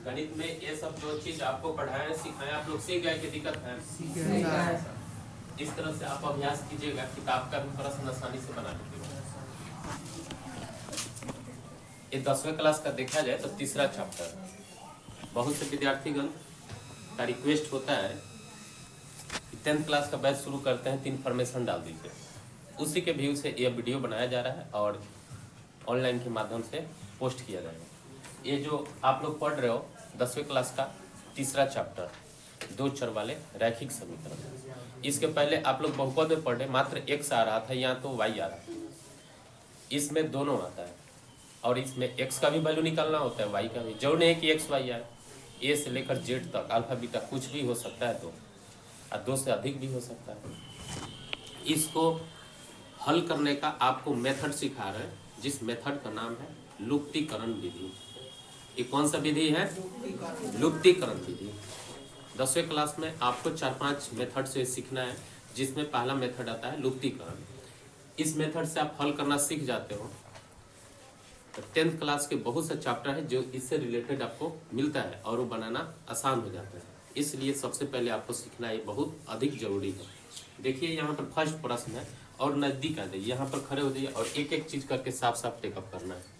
गणित में ये सब जो चीज आपको पढ़ाए सिखाए आप लोग सीख गए कि दिक्कत है? इस तरह से आप अभ्यास कीजिएगा, किताब का भी प्रश्न आसानी से बना लीजिएगा। ये 10वें क्लास का देखा जाए तो तीसरा चैप्टर। बहुत से विद्यार्थीगण का रिक्वेस्ट होता है कि 10th क्लास का बैच शुरू करते हैं तो इन्फॉर्मेशन डाल दीजिए। उसी के व्यू से यह वीडियो बनाया जा रहा है और ऑनलाइन के माध्यम से पोस्ट किया जाएगा। ये जो आप लोग पढ़ रहे हो 10वें क्लास का तीसरा चैप्टर, दो चर वाले रैखिक समीकरण। इसके पहले आप लोग बहुपद में पढ़े, मात्र x आ रहा था, यहाँ तो y आ रहा था। इसमें दोनों आता है और इसमें x का भी वैल्यू निकालना होता है, y का भी। जरूर नहीं कि x y आए, a से लेकर z तक अल्फा बीटा कुछ भी हो सकता है, दो और दो से अधिक भी हो सकता है। इसको हल करने का आपको मेथड सिखा रहे हैं, जिस मेथड का नाम है लुप्तीकरण विधि। ये कौन सा विधि है? लुप्तीकरण विधि। 10वें क्लास में आपको 4-5 मेथड से सीखना है, जिसमें पहला मेथड आता है लुप्तीकरण। इस मेथड से आप हल करना सीख जाते हो तो 10th क्लास के बहुत से चैप्टर है जो इससे रिलेटेड आपको मिलता है और वो बनाना आसान हो जाता है। इसलिए सबसे पहले आपको सीखना ये बहुत अधिक जरूरी है। देखिए यहाँ पर फर्स्ट प्रश्न है और नजदीक आ जाइए, यहाँ पर खड़े हो जाइए और एक एक चीज करके साफ साफ टेकअप करना है।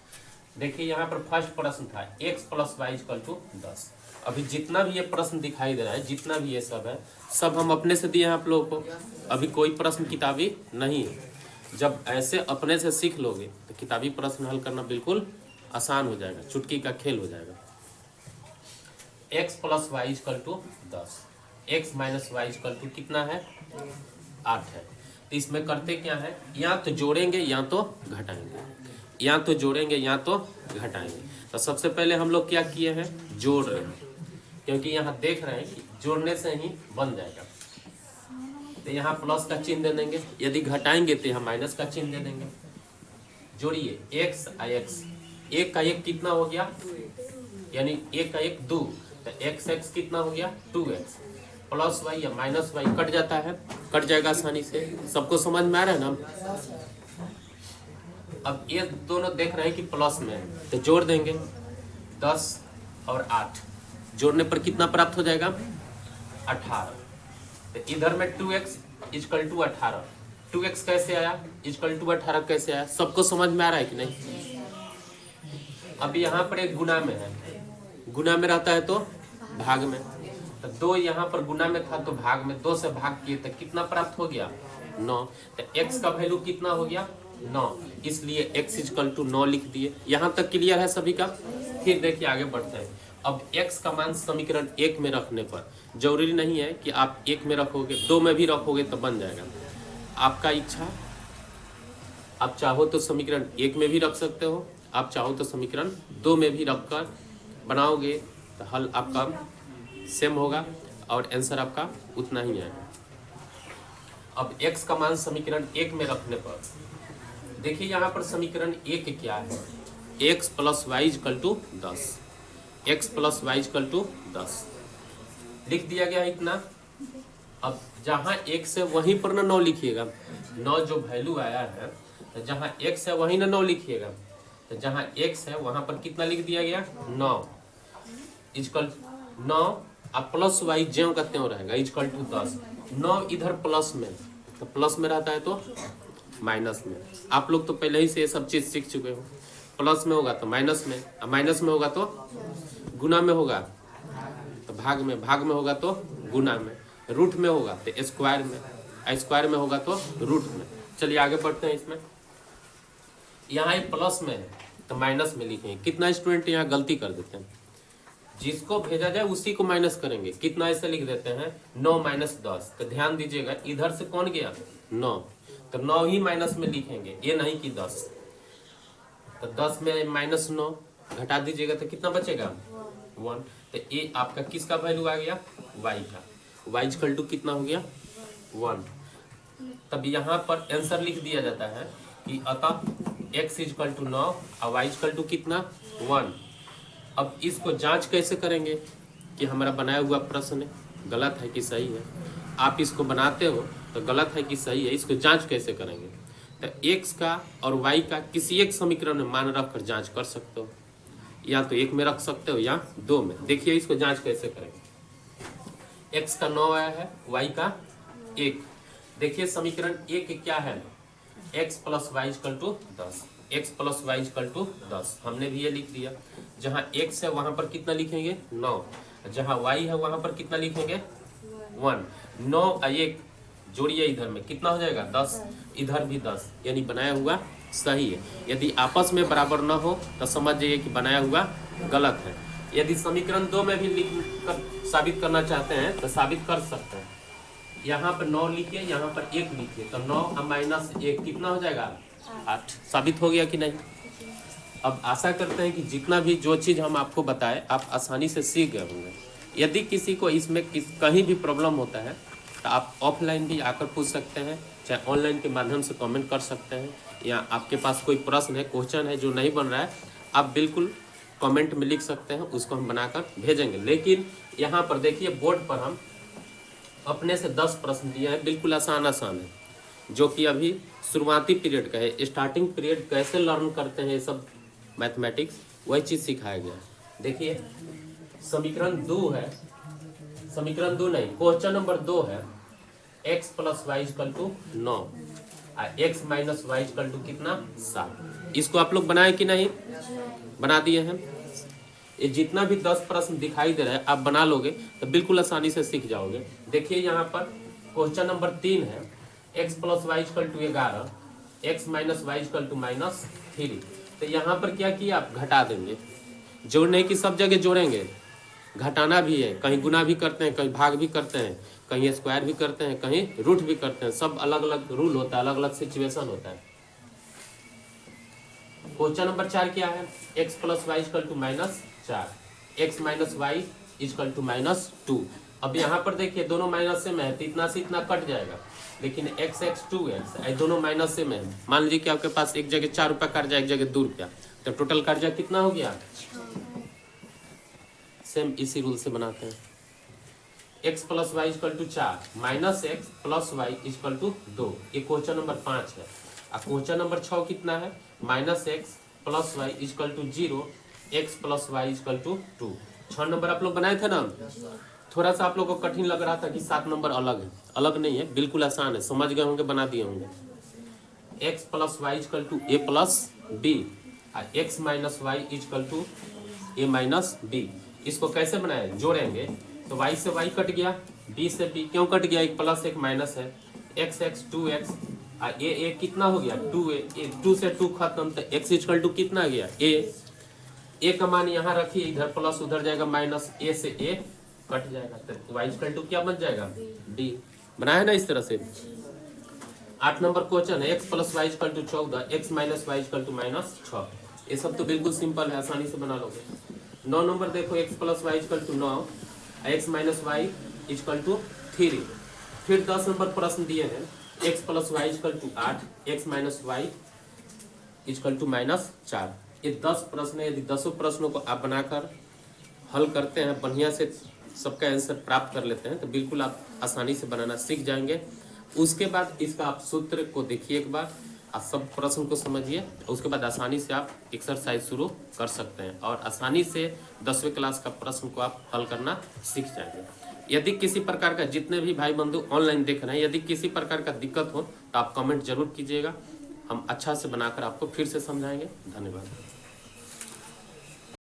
देखिए यहाँ पर फर्स्ट प्रश्न था x + y = 10। अभी जितना भी ये प्रश्न दिखाई दे रहा है, जितना भी ये सब है, सब हम अपने से दिए हैं आप लोगों को। अभी कोई प्रश्न किताबी नहीं है। जब ऐसे अपने से सीख लोगे तो किताबी प्रश्न हल करना बिल्कुल आसान हो जाएगा, चुटकी का खेल हो जाएगा। x + y = 10, x - y = कितना है? 8 है। तो इसमें करते क्या है, या तो जोड़ेंगे या तो घटाएंगे, या तो जोड़ेंगे या तो घटाएंगे। तो सबसे पहले हम लोग क्या किए हैं, जोड़ रहे हैं, क्योंकि यहाँ देख रहे हैं कि जोड़ने से ही बन जाएगा। तो यहाँ प्लस का चिन्ह दे देंगे, यदि घटाएंगे तो यहाँ माइनस का चिन्ह दे देंगे। जोड़िए x और x, एक का एक कितना हो गया, यानी एक का एक 2, तो x कितना हो गया 2x, प्लस y या माइनस y कट जाता है, कट जाएगा आसानी से। सबको समझ में आ रहा है ना? अब ये दोनों देख रहे हैं कि प्लस में है तो जोड़ देंगे 10 और 8, जोड़ने पर कितना प्राप्त हो जाएगा 18। तो इधर में 2x = 18, 2x कैसे आया = 18 कैसे आया, सबको समझ में आ रहा है कि नहीं? अब यहाँ पर एक गुना में है, गुना में रहता है तो भाग में, तो 2 यहाँ पर गुना में था तो भाग में, 2 से भाग किए तो कितना प्राप्त हो गया 9। तो x का वैल्यू कितना हो गया 9, इसलिए x = 9 लिख दिए। यहाँ तक क्लियर है सभी का? फिर देखिए आगे बढ़ते हैं। अब x का मान समीकरण 1 में रखने पर, जरूरी नहीं है कि आप 1 में रखोगे, 2 में भी रखोगे तो बन जाएगा, आपका इच्छा। आप चाहो तो समीकरण 1 में भी रख सकते हो, आप चाहो तो समीकरण 2 में भी रखकर बनाओगे तो हल आपका सेम होगा और आंसर आपका उतना ही आएगा। अब x का मान समीकरण 1 में रखने पर देखिए यहाँ पर समीकरण 1 क्या है, x + y = 10, x + y = 10 लिख दिया गया इतना। अब जहाँ x है वहीं पर ना 9 लिखिएगा, 9 जो वैल्यू आया है, तो जहाँ x है वहीं ना 9 लिखिएगा, तो जहाँ x है वहाँ पर कितना लिख दिया गया 9 = 9 अब प्लस y ज्यों का त्यों रहेगा = 10। 9 इधर प्लस में, तो प्लस में रहता है तो माइनस में। आप लोग तो पहले ही से ये सब चीज सीख चुके हो, प्लस में होगा तो माइनस में, माइनस में होगा तो गुना में होगा तो भाग में, भाग में होगा तो गुना में, रूट में होगा तो स्क्वायर में, स्क्वायर में होगा तो रूट में। चलिए आगे बढ़ते हैं। इसमें यहाँ एक प्लस में है तो माइनस में लिखेंगे। कितना स्टूडेंट यहाँ गलती कर देते हैं, जिसको भेजा जाए उसी को माइनस करेंगे। कितना ऐसे लिख देते हैं 9 - 10, तो ध्यान दीजिएगा इधर से कौन गया 9, तो 9 ही माइनस में लिखेंगे, ये नहीं कि 10। तो 10 में -9 घटा दीजिएगा तो कितना बचेगा 1। तो ये आपका किसका वैल्यू आ गया y का, y = कितना हो गया 1। तब यहाँ पर आंसर लिख दिया जाता है कि अतः x = 9 और y = कितना 1। अब इसको जांच कैसे करेंगे कि हमारा बनाया हुआ प्रश्न गलत है कि सही है। आप इसको बनाते हो तो गलत है कि सही है, इसको जांच कैसे करेंगे? तो x का और y का किसी एक समीकरण में मान रख कर जांच कर सकते हो। या तो 1 में रख सकते हो या 2 में। देखिए इसको जांच कैसे करेंगे। x का 9 आया है, y का 1। देखिए समीकरण 1 क्या है, x plus Y equal to 10, x plus Y equal to 10। हमने भी ये लिख दिया। जहाँ x है वहां पर कितना लिखेंगे 9, जहाँ y है वहां पर कितना लिखेंगे 1। 9 और 1 जोड़िए, इधर में कितना हो जाएगा 10, इधर भी 10, यानी बनाया हुआ सही है। यदि आपस में बराबर न हो तो समझ जाइए कि बनाया हुआ गलत है। यदि समीकरण 2 में भी लिख कर साबित करना चाहते हैं तो साबित कर सकते हैं। यहाँ पर 9 लिखिए, यहाँ पर 1 लिखिए, तो 9 और माइनस 1 कितना हो जाएगा 8। साबित हो गया कि नहीं। अब आशा करते हैं कि जितना भी जो चीज़ हम आपको बताए आप आसानी से सीख गए होंगे। यदि किसी को इसमें कहीं भी प्रॉब्लम होता है तो आप ऑफलाइन भी आकर पूछ सकते हैं, चाहे ऑनलाइन के माध्यम से कमेंट कर सकते हैं, या आपके पास कोई प्रश्न है, क्वेश्चन है जो नहीं बन रहा है, आप बिल्कुल कमेंट में लिख सकते हैं, उसको हम बनाकर भेजेंगे। लेकिन यहाँ पर देखिए बोर्ड पर हम अपने से 10 प्रश्न दिए हैं, बिल्कुल आसान है, जो कि अभी शुरुआती पीरियड का है। स्टार्टिंग पीरियड कैसे लर्न करते हैं ये सब मैथमेटिक्स, वही चीज़ सिखाया गया है। देखिए समीकरण 2 है, समीकरण 2 नहीं, क्वेश्चन नंबर 2 है x plus Y equal to 9 और x minus Y equal to कितना 7। इसको आप लोग बनाए कि नहीं, बना दिए हैं। ये जितना भी 10 प्रश्न दिखाई दे रहा है आप बना लोगे तो बिल्कुल आसानी से सीख जाओगे। देखिए यहाँ पर क्वेश्चन नंबर 3 है x plus Y equal to 11, x minus Y equal to minus 3। तो यहाँ पर क्या किया, आप घटा देंगे। जोड़ने की सब जगह जोड़ेंगे, घटाना भी है, कहीं गुना भी करते हैं, कहीं भाग भी करते हैं, कहीं स्क्वायर भी करते हैं, कहीं रूट भी करते हैं। सब अलग अलग रूल होता है, अलग अलग सिचुएशन होता है। क्वेश्चन नंबर 4 क्या है, x plus Y equal to minus 4, x minus Y equal to minus 2। अब यहाँ पर देखिए दोनों माइनस से में है तो इतना से इतना कट जाएगा, लेकिन x 2x दोनों माइनस से में है। मान लीजिए कि आपके पास एक जगह 4 रुपया कर्जा, एक जगह 2 रुपया, तो टोटल कर्जा कितना हो गया। सेम इसी रूल से बनाते हैं। x plus Y equal to 4 minus X plus Y equal to 2, ये क्वेश्चन नंबर 5 है। और क्वेश्चन नंबर 6 कितना है, minus X plus Y equal to 0, X plus Y equal to 2। 6 number आप लोग बनाए थे ना। थोड़ा सा आप लोग को कठिन लग रहा था कि 7 नंबर अलग है, अलग नहीं है, बिल्कुल आसान है, समझ गए होंगे, बना दिए होंगे। X plus Y equal to a plus b और x minus Y equal to a minus b. इसको कैसे बनाए, जोड़ेंगे तो y से y कट गया, b से b क्यों कट गया, एक प्लस एक माइनस है, x 2x और a कितना हो गया 2a, 2 से 2 खत्म, तो x इक्वल टू कितना गया a का मान यहाँ रखिए, इधर प्लस उधर जाएगा माइनस, a से a कट जाएगा, तो y इक्वल टू क्या बन जाएगा d। बनाया ना इस तरह से। 8 नंबर क्वेश्चन है x plus Y equal to 14, x minus Y equal to minus 6। ये सब तो बिल्कुल सिंपल है, आसानी से बना लोगे। 9 नंबर देखो x plus Y equal to 9, x minus Y equal to 3। फिर 10 नंबर प्रश्न दिए हैं x plus Y equal to 8, x minus Y equal to minus 4। ये 10 प्रश्न है, यदि 10 प्रश्नों को आप बनाकर हल करते हैं, बढ़िया से सबका आंसर प्राप्त कर लेते हैं, तो बिल्कुल आप आसानी से बनाना सीख जाएंगे। उसके बाद इसका आप सूत्र को देखिए एक बार, आप सब प्रश्न को समझिए, उसके बाद आसानी से आप एक्सरसाइज शुरू कर सकते हैं और आसानी से 10वीं क्लास का प्रश्न को आप हल करना सीख जाएंगे। यदि किसी प्रकार का, जितने भी भाई बंधु ऑनलाइन देख रहे हैं, यदि किसी प्रकार का दिक्कत हो तो आप कमेंट जरूर कीजिएगा, हम अच्छा से बनाकर आपको फिर से समझाएंगे। धन्यवाद।